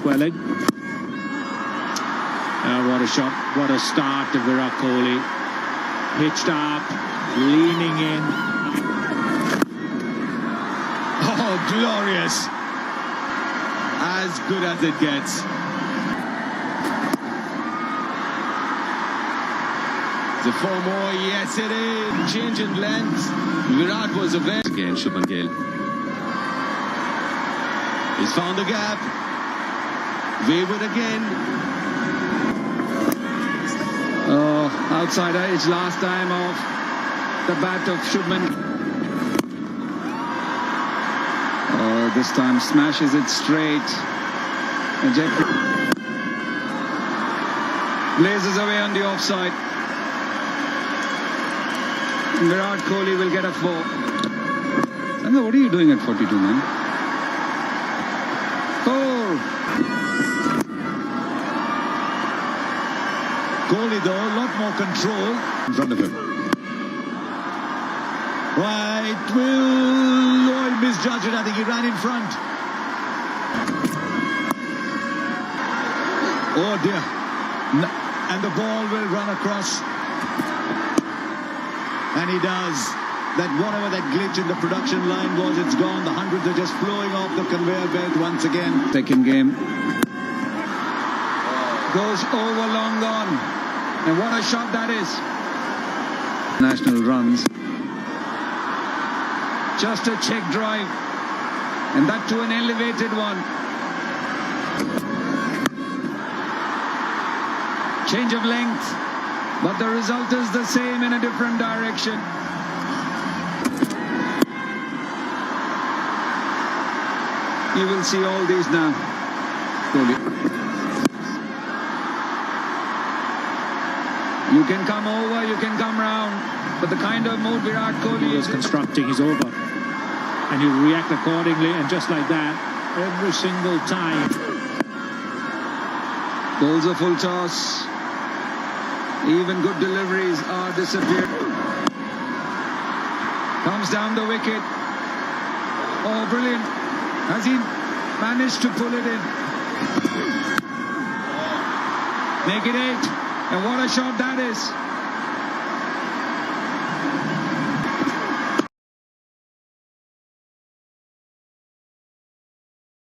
swelling. What a shot, what a start to Virat Kohli. Pitched up, leaning in. Oh, glorious. As good as it gets. The 4 more, yes it is. Change in length. Virat was aware. Again, Shubman Gill. He's found the gap. Wayward again. Oh, outside edge last time off the bat of Shubman. Oh, this time smashes it straight. Blazes away on the offside. Virat Kohli will get a 4. Sandhu, what are you doing at 42, man? 4. Kohli, though, a lot more control in front of him. Right, will Lloyd misjudge it? I think he ran in front. Oh dear. No. And the ball will run across. And he does. That whatever that glitch in the production line was, it's gone. The hundreds are just flowing off the conveyor belt once again. Second game. Goes over, long gone. And what a shot that is. National runs. Just a check drive. And that to an elevated one. Change of length. But the result is the same in a different direction. You will see all these now. You can come over, you can come round, but the kind of mood Virat Kohli is constructing is over. And you react accordingly, and just like that, every single time. Bowls a full toss. Even good deliveries are disappeared. Comes down the wicket. Oh, brilliant. Has he managed to pull it in? Make it 8. And what a shot that is.